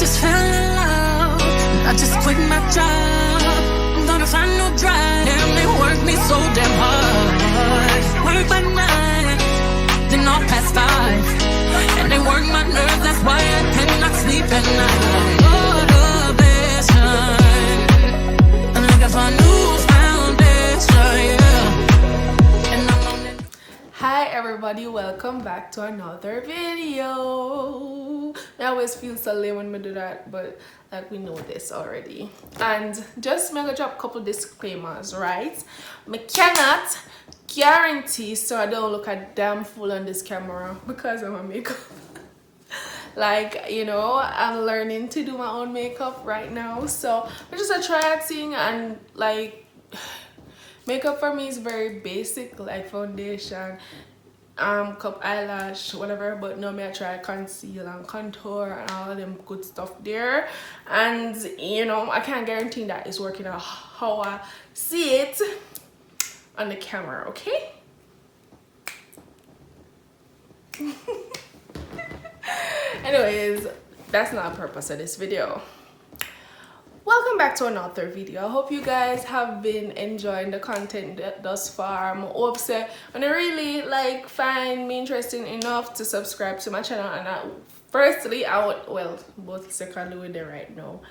just fell in love. I just quit my job. I'm gonna find no drive. Damn, they work me so damn hard. Work by night, then off past 5. And they work my nerves, that's why I cannot sleep at night. Motivation, I'm looking for a new foundation, yeah. And I'm on it. Hi everybody, welcome back to another video. I always feel so lame when I do that, but like we know this already. And just gonna drop a couple disclaimers, right? I cannot guarantee so I don't look a damn fool on this camera because of my makeup. Like, you know, I'm learning to do my own makeup right now, so it's just a try thing. And like, makeup for me is very basic, like foundation, cup eyelash, whatever. But now me I try conceal and contour and all them good stuff there. And you know, I can't guarantee that it's working out how I see it on the camera, okay? Anyways, that's not the purpose of this video. Welcome back to another video. I hope you guys have been enjoying the content thus far. I'm upset and I really like find me interesting enough to subscribe to my channel. And firstly, I would, well, both secondly with it right now,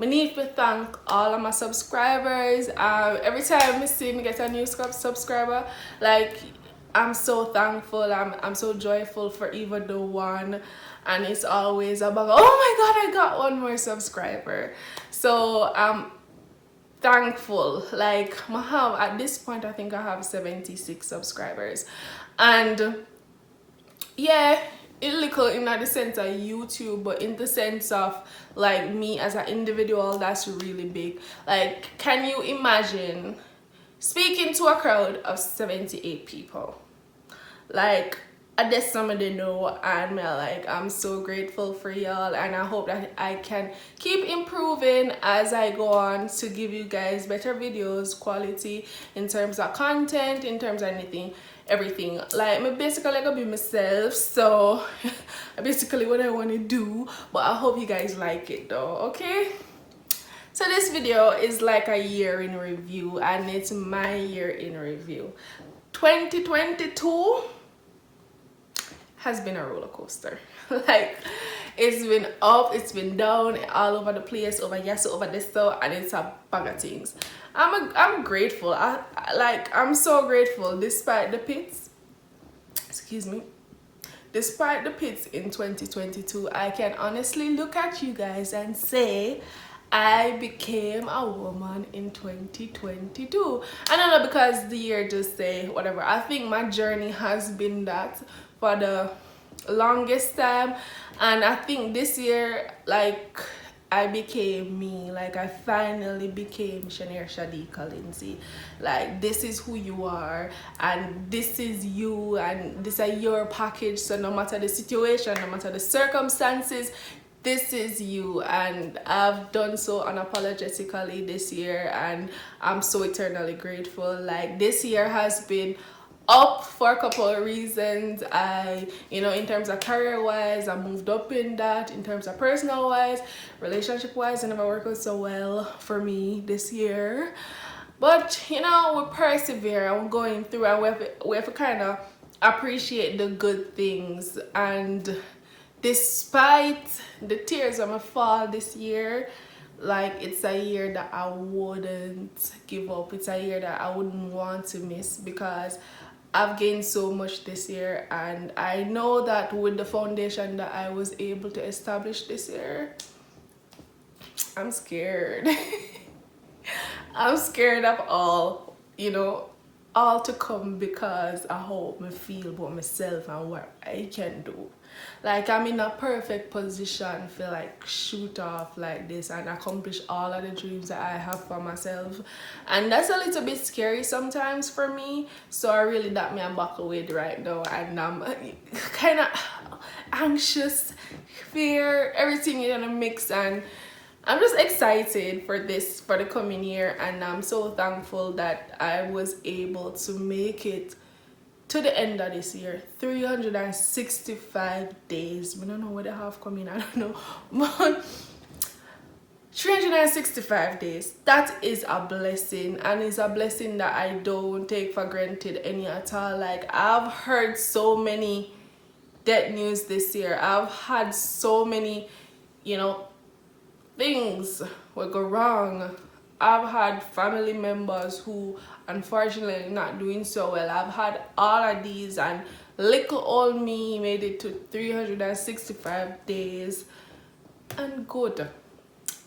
I need to thank all of my subscribers. Every time I see me get a new subscriber, like, I'm so thankful. I'm so joyful for even the one, and it's always about, oh my god, I got one more subscriber. So I'm thankful. Like, I have, at this point I think I have 76 subscribers, and yeah, it little in the sense of YouTube, but in the sense of like me as an individual, that's really big. Like, can you imagine speaking to a crowd of 78 people? Like, I just somebody know, and I'm so grateful for y'all, and I hope that I can keep improving as I go on to give you guys better videos, quality in terms of content, in terms of everything. Like, me basically gonna be myself, so basically what I want to do, but I hope you guys like it though, okay? So this video is like a year in review, and it's my year in review. 2022 has been a roller coaster. Like, it's been up, it's been down, all over the place, over yes, over this, so, and it's a bag of things. I'm grateful. I'm so grateful despite the pits. Excuse me. Despite the pits in 2022, I can honestly look at you guys and say I became a woman in 2022. I don't know, because the year just say whatever. I think my journey has been that for the longest time, and I think this year, like, I became me. Like, I finally became Shanair Shadika Lindsay. Like, this is who you are, and this is you, and this is your package. So no matter the situation, no matter the circumstances, this is you. And I've done so unapologetically this year, and I'm so eternally grateful. Like, this year has been up for a couple of reasons. In terms of career wise, I moved up in that. In terms of personal wise, relationship wise, it never worked out so well for me this year. But you know, we persevere and we're going through, and we have to kind of appreciate the good things. And despite the tears of my fall this year, like, it's a year that I wouldn't give up. It's a year that I wouldn't want to miss, because I've gained so much this year, and I know that with the foundation that I was able to establish this year, I'm scared. I'm scared of all, all to come, because I hope me feel about myself and what I can do. Like, I'm in a perfect position to like shoot off like this and accomplish all of the dreams that I have for myself, and that's a little bit scary sometimes for me. So I really that me I'm buckle with right now, and I'm kind of anxious, fear, everything in a mix, and I'm just excited for the coming year. And I'm so thankful that I was able to make it to the end of this year. 365 days. I don't know what they have coming, I don't know. But 365 days, that is a blessing, and it's a blessing that I don't take for granted any at all. Like, I've heard so many death news this year. I've had so many, you know, things will go wrong. I've had family members who unfortunately not doing so well. I've had all of these, and little old me made it to 365 days and good.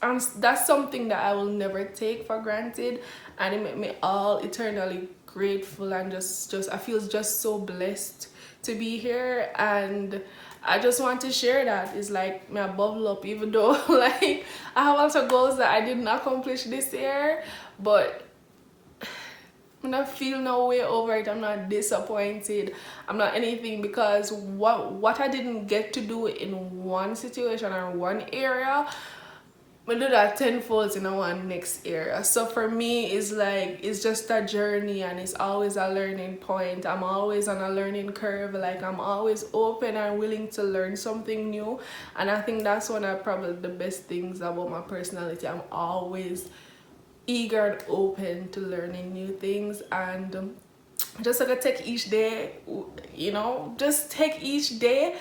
And that's something that I will never take for granted, and it made me all eternally grateful, and just I feel just so blessed to be here. And I just want to share that. It's like me a bubble up, even though like I have also goals that I didn't accomplish this year, but I'm not feel no way over it. I'm not disappointed. I'm not anything, because what I didn't get to do in one situation or one area, we do that tenfold in one next area. So for me, it's like, it's just a journey, and it's always a learning point. I'm always on a learning curve. Like, I'm always open and willing to learn something new, and I think that's one of probably the best things about my personality. I'm always eager and open to learning new things, and just like I take each day, you know, just take each day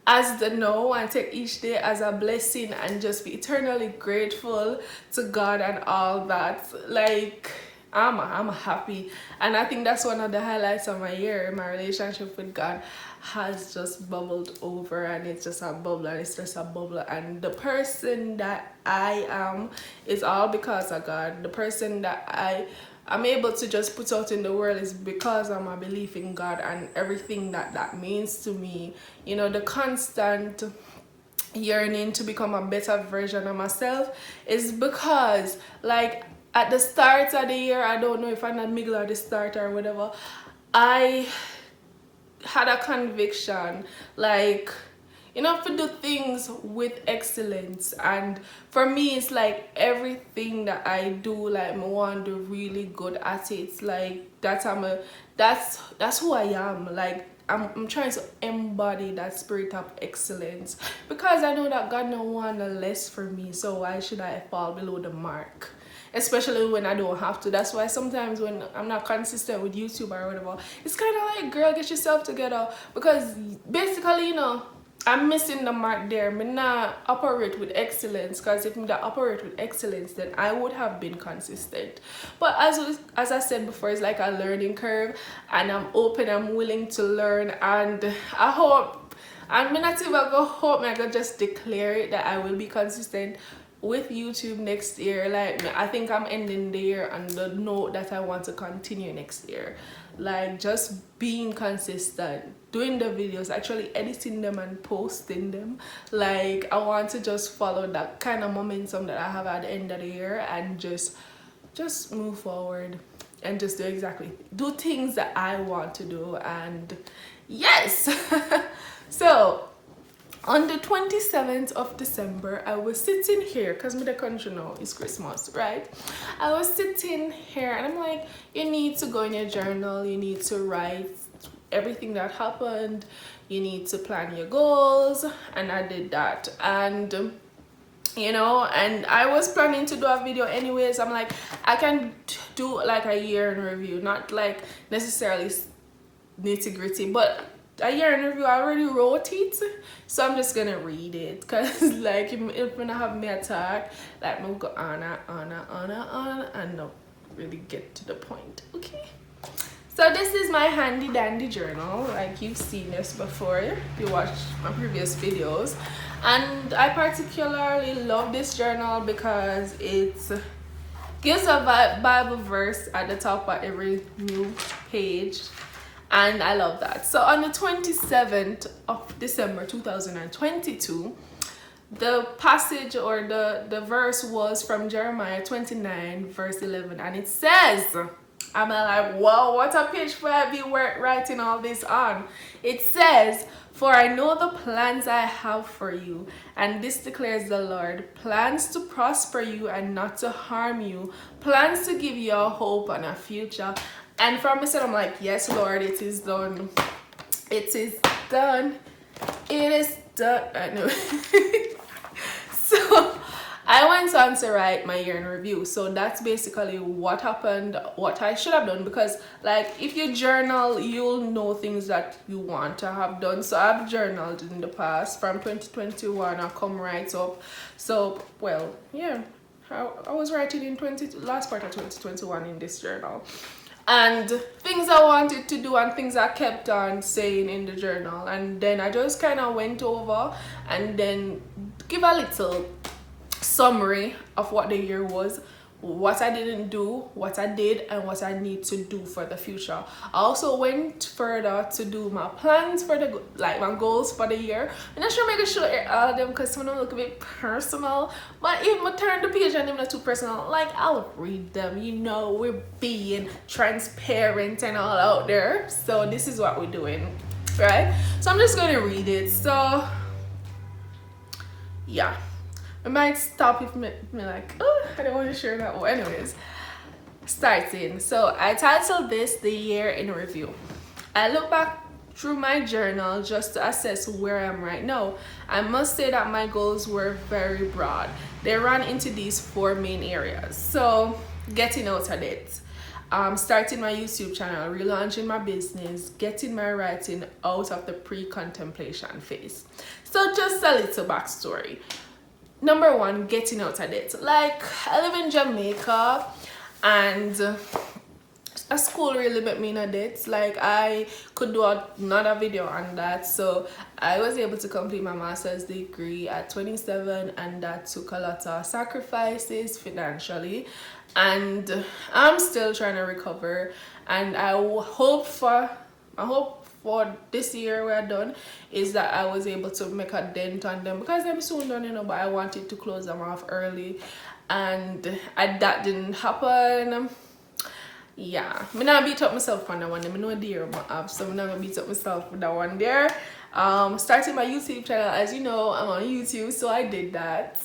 as the no, and take each day as a blessing, and just be eternally grateful to God and all that. Like, I'm happy, and I think that's one of the highlights of my year. My relationship with God has just bubbled over, and it's just a bubble, and it's just a bubble, and the person that I am is all because of God. The person that I'm able to just put out in the world is because of my belief in God and everything that means to me. You know, the constant yearning to become a better version of myself is because, like, at the start of the year, I don't know if I'm not middle or the start or whatever, I had a conviction, like, you know, to do things with excellence. And for me, it's like everything that I do, like, I want to do really good at it. Like, that's who I am. Like, I'm trying to embody that spirit of excellence, because I know that God no want less for me, so why should I fall below the mark? Especially when I don't have to. That's why sometimes when I'm not consistent with YouTube or whatever, it's kind of like, girl, get yourself together, because basically, you know, I'm missing the mark there. Me not operate with excellence, because if I operate with excellence, then I would have been consistent. But as I said before, it's like a learning curve, and I'm open, I'm willing to learn, and I hope, I'm not even gonna hope, I can just declare it that I will be consistent with YouTube next year. Like, I think I'm ending the year on the note that I want to continue next year. Like, just being consistent, doing the videos, actually editing them and posting them. Like, I want to just follow that kind of momentum that I have at the end of the year, and just move forward and just do things that I want to do. And yes. So on the 27th of December, I was sitting here, because in the country now it's Christmas, right? I was sitting here, and I'm like, you need to go in your journal, you need to write everything that happened, you need to plan your goals. And I did that, and you know, and I was planning to do a video anyways. I'm like, I can do like a year in review, not like necessarily nitty-gritty, but a year in review, I already wrote it, so I'm just gonna read it, because like if I have me attack, like we'll go on and not really get to the point. Okay, so this is my handy dandy journal. Like, you've seen this before if you watched my previous videos, and I particularly love this journal because it gives a Bible verse at the top of every new page. And I love that. So on the 27th of December 2022, the passage or the verse was from Jeremiah 29 verse 11, and it says, I'm like, wow, what a page for I be writing all this on. It says, for I know the plans I have for you, and this declares the Lord, plans to prosper you and not to harm you, plans to give you a hope and a future. And from this, I'm like, yes, Lord, it is done. It is done. It is done. I know. So I went on to write my year in review. So that's basically what happened, what I should have done, because like if you journal, you'll know things that you want to have done. So I've journaled in the past from 2021. I come right up. So well, yeah, I was writing in last part of 2021 in this journal, and things I wanted to do and things I kept on saying in the journal, and then I just kind of went over and then give a little summary of what the year was, what I didn't do, what I did, and what I need to do for the future. I also went further to do my plans for the my goals for the year. I'm not sure I'm gonna show all of them because some of them look a bit personal, but if I turn the page and they're not too personal, like I'll read them. You know, we're being transparent and all out there, so this is what we're doing, right? So I'm just gonna read it. So yeah, I might stop if me like, oh, I don't want to share that one. Anyways, starting. So I titled this The Year in Review. I look back through my journal just to assess where I am right now. I must say that my goals were very broad. They ran into these 4 main areas. So getting out of debt, starting my YouTube channel, relaunching my business, getting my writing out of the pre-contemplation phase. So just a little backstory. Number 1, getting out of debt. Like, I live in Jamaica, and a school really made me in a debt. Like, I could do another video on that. So I was able to complete my master's degree at 27, and that took a lot of sacrifices financially, and I'm still trying to recover. And I hope for this year we're done is that I was able to make a dent on them, because I'm soon done, you know, but I wanted to close them off early, and that didn't happen. Yeah, I'm not beat up myself on that one. I know dear I have, so I'm not gonna beat up myself with that one there. Starting my YouTube channel, as you know, I'm on YouTube, so I did that.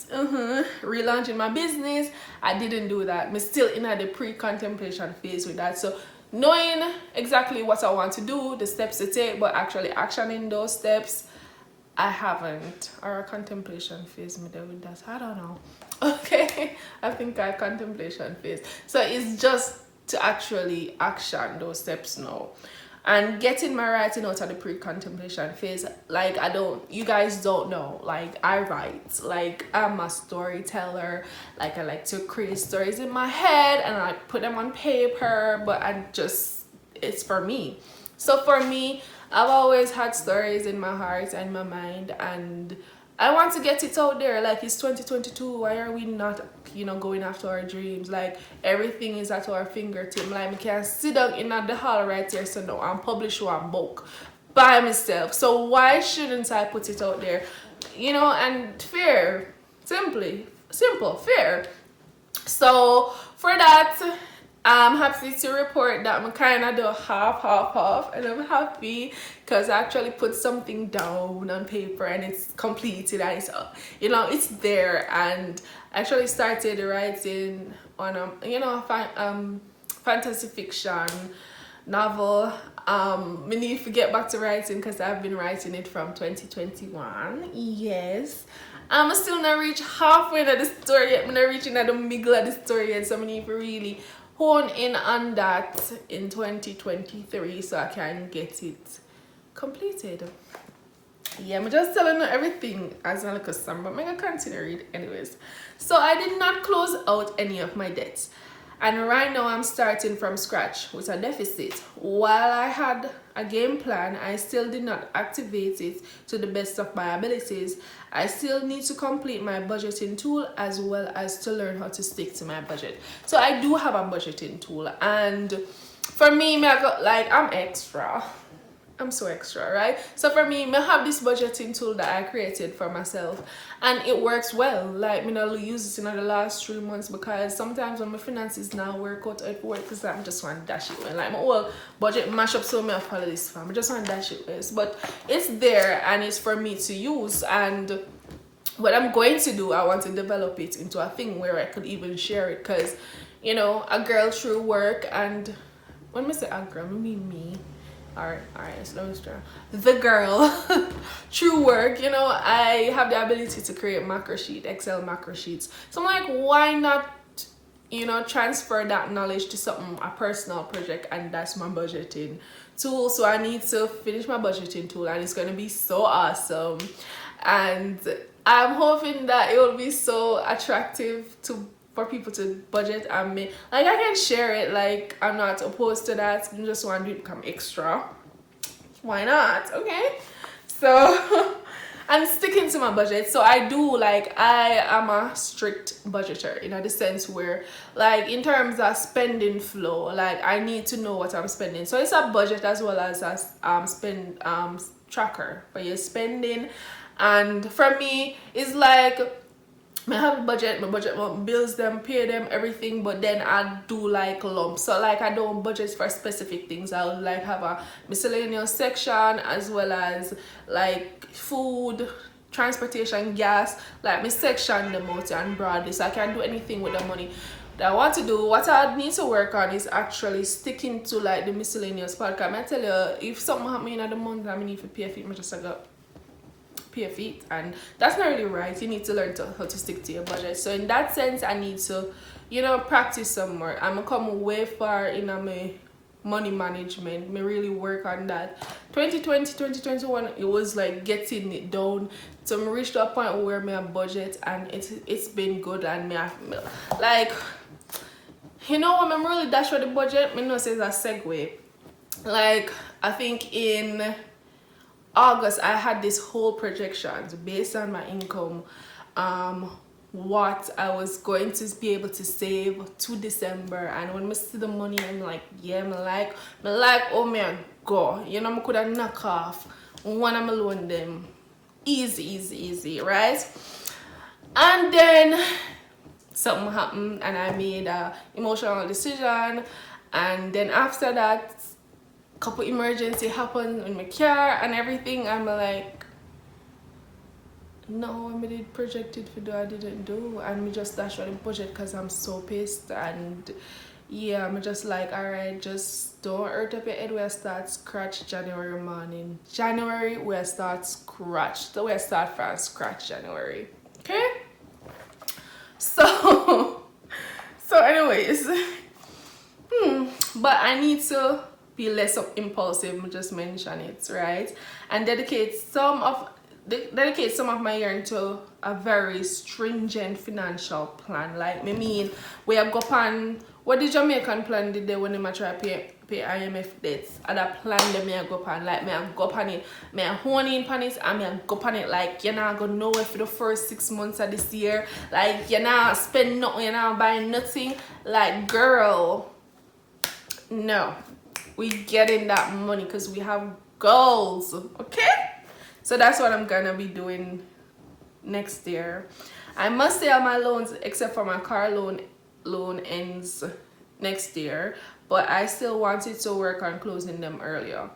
Relaunching my business, I didn't do that. I'm still in the pre-contemplation phase with that. So knowing exactly what I want to do, the steps to take, but actually actioning those steps, I haven't. Or a contemplation phase, me there with that, I don't know. Okay, I think I contemplation phase. So it's just to actually action those steps now. And getting my writing out of the pre-contemplation phase, like you guys don't know, like I write, like I'm a storyteller, like I like to create stories in my head and I put them on paper, but it's for me. So for me, I've always had stories in my heart and my mind, and I want to get it out there. Like, it's 2022, why are we not, going after our dreams? Like, everything is at our fingertip. Like, we can sit down in the hall right here, so now and publish one book by myself. So why shouldn't I put it out there? And fair, simple, fair. So for that, I'm happy to report that I'm kind of do half, and I'm happy because I actually put something down on paper and it's completed and it's it's there. And I actually started writing on fantasy fiction novel. I need to get back to writing because I've been writing it from 2021. Yes. I'm still not reach halfway to the story yet. I'm not reaching at the middle of the story yet, so I need to really hone in on that in 2023 so I can get it completed. Yeah, I'm just telling you everything as a customer, but I'm gonna continue read anyways. So I did not close out any of my debts, and right now I'm starting from scratch with a deficit. While I had a game plan, I still did not activate it to the best of my abilities. I still need to complete my budgeting tool as well as to learn how to stick to my budget. So I do have a budgeting tool, and for me, I'm extra. I'm so extra, right? So for me, I have this budgeting tool that I created for myself, and it works well. Like, I use it in the last 3 months because sometimes when my finances now work out at work, because I just want to dash it when like my whole budget mash up, so me follow this fam. I just want to dash it with, but it's there and it's for me to use. And what I'm going to do, I want to develop it into a thing where I could even share it, because a girl through work, and when I say a girl, I mean me. Alright, so let me start. The girl, through work, you know, I have the ability to create macro sheet, Excel macro sheets. So I'm like, why not, you know, transfer that knowledge to something, a personal project, and that's my budgeting tool. So I need to finish my budgeting tool, and it's gonna be so awesome. And I'm hoping that it will be so attractive for people to budget and me. Like, I can share it, like, I'm not opposed to that. I just want to become extra. Why not? Okay. So I'm sticking to my budget. So I do, like, I am a strict budgeter in the sense where, like, in terms of spending flow, like, I need to know what I'm spending. So it's a budget as well as a spend tracker for your spending. And for me, it's like, I have a budget, my budget bills them, pay them, everything, but then I do like lumps. So like, I don't budget for specific things. I'll like have a miscellaneous section as well as like food, transportation, gas, like my section them out and broadly, so I can do anything with the money that I want to do. What I need to work on is actually sticking to like the miscellaneous part. Cause I tell you, if something happen in the month, I need to pay for it, I just got pay a fee, and that's not really right. You need to learn how to stick to your budget. So in that sense, I need to, you know, practice some more. I'm gonna come way far in my money management. Me really work on that. 2020, 2021, it was like getting it down. So I reached a point where me a budget, and it's been good, and me like, you know what, I'm really dash for the budget. Me know says a segue. Like, I think in August, I had this whole projections based on my income, what I was going to be able to save to December. And when I see the money, I'm like, yeah, I'm like, oh man, go. You know, I could have knock off one of my loan them. Easy, right? And then something happened, and I made a emotional decision. And then after that, couple emergency happened in my car and everything. I'm like, no, I did projected for do, I didn't do, and me just dash on the budget because I'm so pissed. And yeah, I'm just like, all right, just don't hurt up your head. We'll start scratch January morning. January we'll start scratch. So we'll start from scratch January. Okay? So anyways, but I need to be less impulsive, just mention it, right? And dedicate some of my year into a very stringent financial plan. Like, me mean, we have got on what the Jamaican plan did they when they try pay IMF debts. And that plan them me go on, like, me go on it, me hone in on it, and me go on it like, you're not gonna know it for the first 6 months of this year. Like, you're not spend nothing, you're not buying nothing. Like, girl, no. We getting that money because we have goals, okay? So that's what I'm gonna be doing next year. I must say all my loans, except for my car loan ends next year, but I still wanted to work on closing them earlier.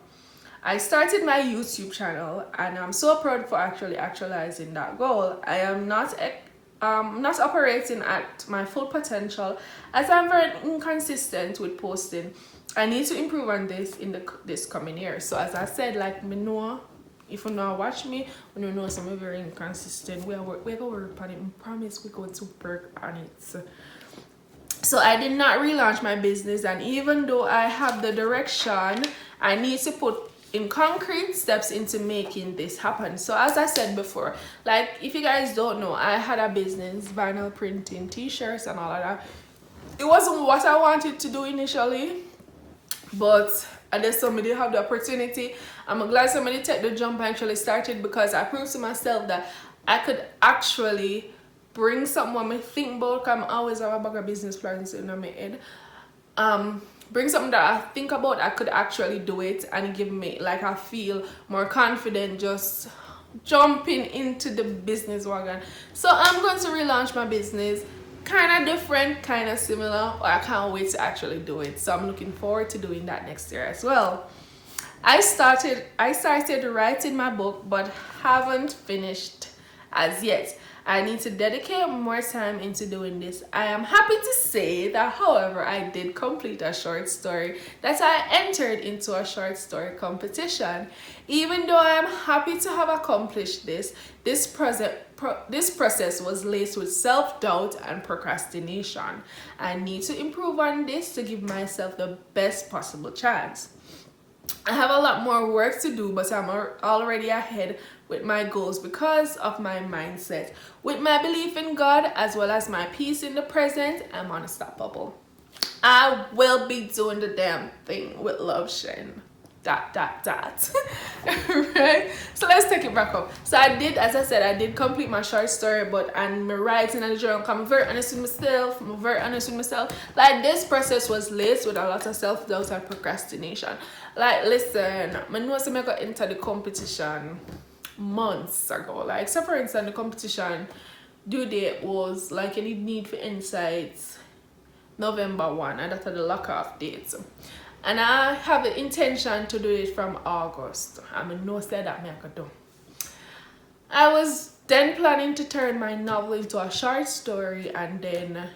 I started my YouTube channel, and I'm so proud for actually actualizing that goal. I am not operating at my full potential, as I'm very inconsistent with posting. I need to improve on this in this coming year. So as I said, like, me know, if you know watch me, when you know I'm very inconsistent, we're gonna work on it. I promise we're going to work on it. So I did not relaunch my business, and even though I have the direction, I need to put in concrete steps into making this happen. So as I said before, like, if you guys don't know, I had a business, vinyl printing, t-shirts and all of that. It wasn't what I wanted to do initially, but and then somebody have the opportunity. I'm glad somebody took the jump and actually started, because I proved to myself that I could actually bring something I think about. I'm always have a bag of business plans in my head. Bring something that I think about, I could actually do it, and give me, like, I feel more confident just jumping into the business wagon. So I'm going to relaunch my business. Kind of different, kind of similar. I can't wait to actually do it. So I'm looking forward to doing that next year as well. I started writing my book, but haven't finished as yet. I need to dedicate more time into doing this. I am happy to say that, however, I did complete a short story, that I entered into a short story competition. Even though I am happy to have accomplished this process was laced with self-doubt and procrastination. I need to improve on this to give myself the best possible chance. I have a lot more work to do, but I'm already ahead with my goals because of my mindset. With my belief in God, as well as my peace in the present, I'm unstoppable. I will be doing the damn thing with love, Shen. Right? So let's take it back up. So I did, as I said, I did complete my short story, but and my writing and the journal, I'm very honest with myself. Like, this process was laced with a lot of self-doubt and procrastination. Like, listen, I know I got into the competition months ago. Like, so for instance, the competition due date was like any need for insights November 1, and that's the lock-off date. And I have the intention to do it from August. I mean, no say that I could do. I was then planning to turn my novel into a short story and then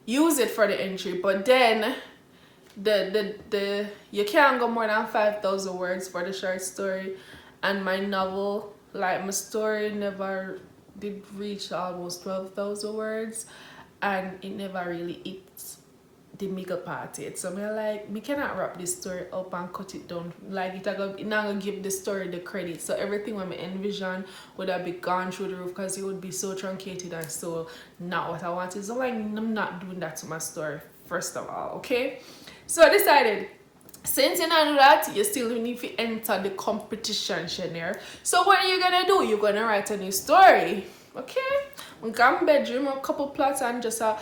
use it for the entry. But then the you can't go more than 5,000 words for the short story, and my novel, like my story, never did reach almost 12,000 words, and it never really hit the middle part yet. So me cannot wrap this story up and cut it down. Like, it's not gonna give the story the credit. So everything when I envision would have been gone through the roof, because it would be so truncated and so not what I wanted. So like, I'm not doing that to my story, first of all, okay? So I decided, since you not do that, you still need to enter the competition, Shanier. So what are you gonna do? You're gonna write a new story, okay? We got in bedroom, a couple plots, and just to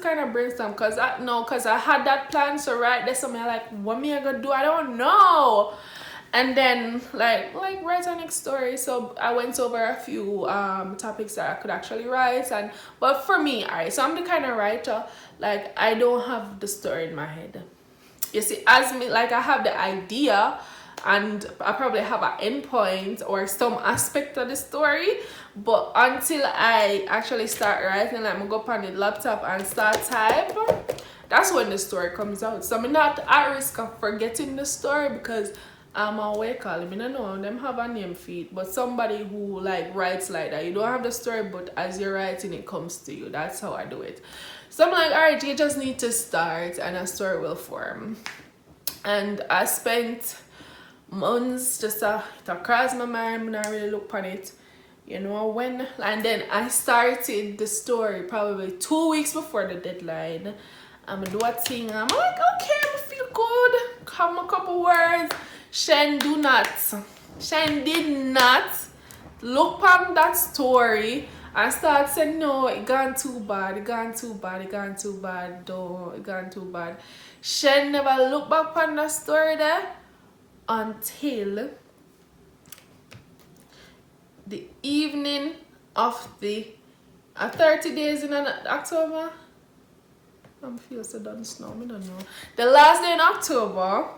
kind of brainstorm, because I had that plan. So right there's something like, what me I gonna do? I don't know. And then like write a next story. So I went over a few topics that I could actually write, but for me, alright, so I'm the kind of writer, like, I don't have the story in my head. You see, as me, like, I have the idea and I probably have an end point or some aspect of the story, but until I actually start writing, like, I go up on the laptop and start type, that's when the story comes out. So I'm not at risk of forgetting the story, because I'm awake. I don't know them have a name feed, but somebody who like writes like that, you don't have the story, but as you're writing it comes to you. That's how I do it. So I'm like, all right, you just need to start and a story will form. And I spent months just to cross my mind, and I really look on it, you know, when, and then I started the story probably 2 weeks before the deadline. I'm do a thing, I'm like, okay, I feel good, come a couple words. Shen did not look on that story and start saying, no, it gone too bad, it gone too bad, though, it gone too bad. Shen never looked back on that story there until the evening of the 30 days in October. I feel so done snow, I don't know. The last day in October.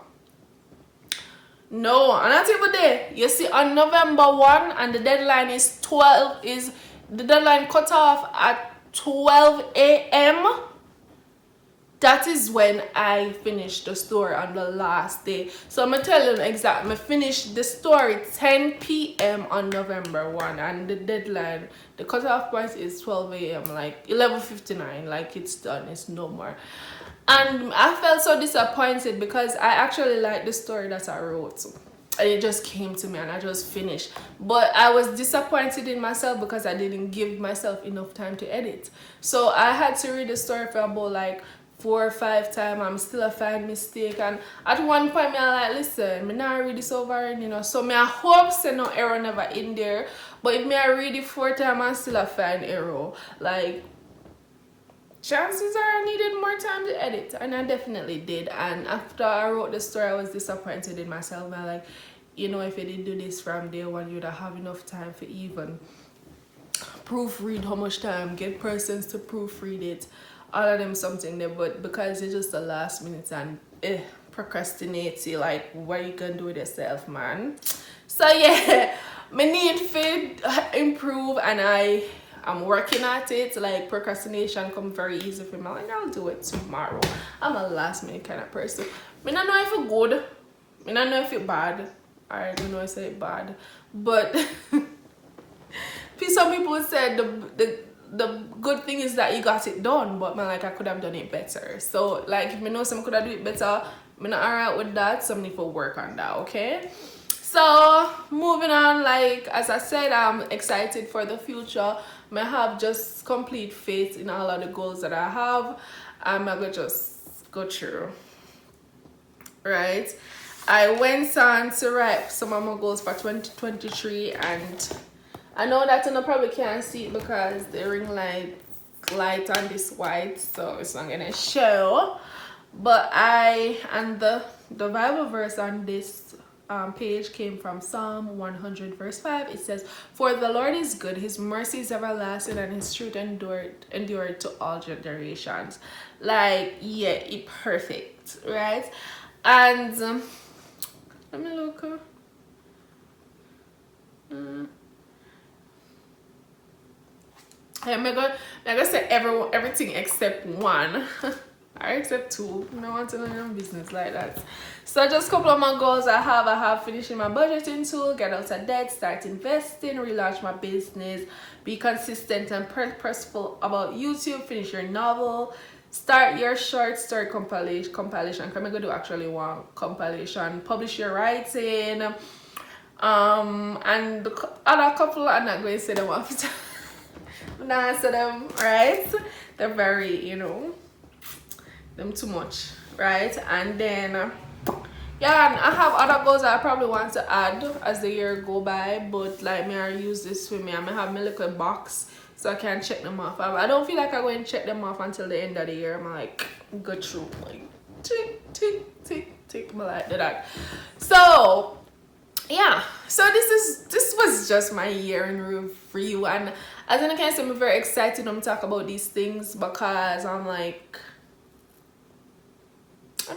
No, and not even there. You see, on November 1, and the deadline is the deadline cut off at 12 a.m. That is when I finished the story on the last day. So I'm gonna tell you exactly. I finished the story 10 p.m. on November 1, and the deadline, the cutoff point is 12 a.m. like 11:59. Like, it's done. It's no more. And I felt so disappointed, because I actually liked the story that I wrote. And it just came to me and I just finished. But I was disappointed in myself because I didn't give myself enough time to edit. So I had to read the story for about like 4 or 5 times. I'm still a find mistake. And at one point, me I like, listen, me not read this over, and you know. So me I hope say no error never in there. But if me I read it 4 times, I still a find error. Like, chances are I needed more time to edit, and I definitely did. And after I wrote the story, I was disappointed in myself. I like, you know, if you did do this from day one, you'd have enough time for even proofread how much time, get persons to proofread it, all of them something there. But because it's just the last minute and procrastinate, you like, what you gonna do with yourself, man? So yeah, my need to improve, and I'm working at it. Like procrastination come very easy for me. Like I'll do it tomorrow. I'm a last minute kind of person. I don't know if it's good. I don't know if it's bad. I don't know if it's bad. But some people said the good thing is that you got it done, but man, like I could have done it better. So like if I know some could have do it better, I'm not alright with that. So I need to work on that, okay? So moving on, like as I said, I'm excited for the future. I have just complete faith in all of the goals that I have. I'm gonna just go through. Right, I went on to write some of my goals for 2023, and I know that you probably can't see it because the ring light on this white, so it's not gonna show. But the Bible verse on this page came from Psalm 100 verse 5. It says, "For the Lord is good, his mercy is everlasting, and his truth endured to all generations." Like, yeah, it perfect, right? And let me look. I'm gonna say everything except one. Or except two. I don't want to know your business like that. So just a couple of my goals I have finishing my budgeting tool, get out of debt, start investing, relaunch my business, be consistent and purposeful about YouTube, finish your novel, start your short story compilation. I'm gonna do actually one compilation, publish your writing, and the other couple I'm not going to say them after. I'm not answer them, right? They're very, them too much, right? And then yeah, and I have other goals that I probably want to add as the year go by, but like me I use this with me. I'm gonna have my little box so I can check them off. I don't feel like I'm going to check them off until the end of the year. I'm like go through like tick tick tick tick, I like that. So yeah, so this was just my year in review, and as I can say, I'm very excited to talk about these things because I'm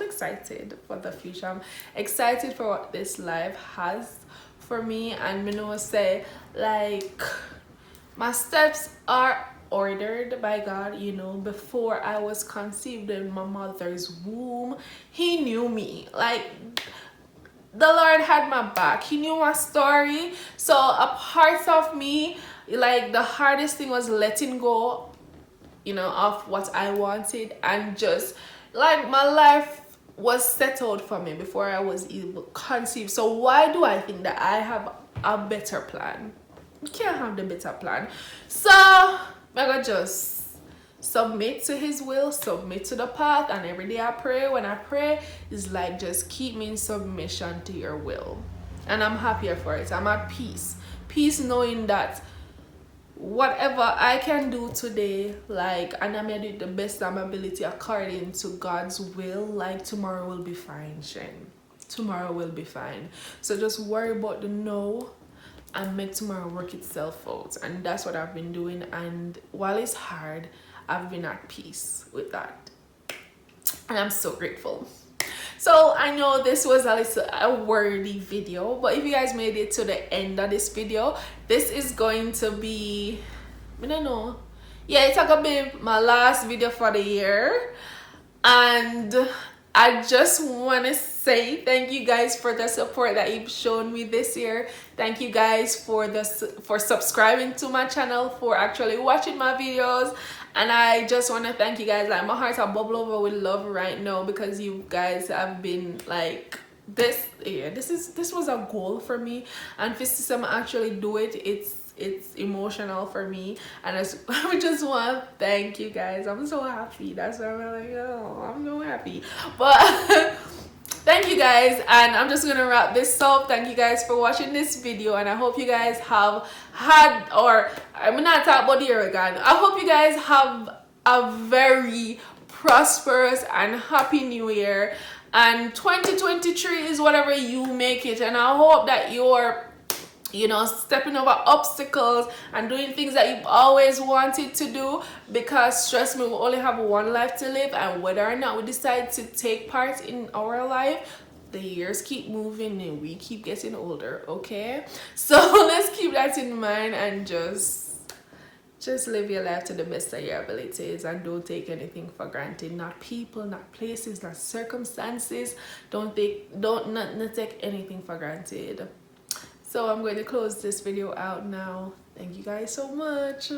excited for the future. I'm excited for what this life has for me, and say like my steps are ordered by God. Before I was conceived in my mother's womb, he knew me. Like the Lord had my back. He knew my story. So a part of me, like the hardest thing was letting go, of what I wanted, and just like my life was settled for me before I was even conceived. So why do I think that I have a better plan? You can't have the better plan. So I'm gonna just submit to his will, submit to the path, and every day I pray. When I pray, it's like just keep me in submission to your will, and I'm happier for it. I'm at peace knowing that whatever I can do today, like, and I'm gonna do the best of my ability according to God's will, like tomorrow will be fine, Shen. Tomorrow will be fine. So just worry about the no and make tomorrow work itself out. And that's what I've been doing, and while it's hard, I've been at peace with that, and I'm so grateful. So I know this was a wordy video, but if you guys made it to the end of this video, this is going to be, I don't know, yeah, it's gonna be my last video for the year. And I just want to say thank you guys for the support that you've shown me this year. Thank you guys for subscribing to my channel, for actually watching my videos. And I just want to thank you guys. Like, my heart's a bubble over with love right now because you guys have been like this. Yeah, this was a goal for me, and for system actually do it, it's emotional for me, and I just want to thank you guys. I'm so happy. That's why I'm like, oh, I'm so happy. But thank you guys, and I'm just gonna wrap this up. Thank you guys for watching this video, and I hope you guys have had, or I'm not talking about the year again, I hope you guys have a very prosperous and happy new year, and 2023 is whatever you make it, and I hope that you're stepping over obstacles and doing things that you've always wanted to do, because trust me, we only have one life to live, and whether or not we decide to take part in our life, the years keep moving and we keep getting older, okay? So let's keep that in mind and just live your life to the best of your abilities and don't take anything for granted. Not people, not places, not circumstances. Don't take anything for granted. So I'm going to close this video out now. Thank you guys so much.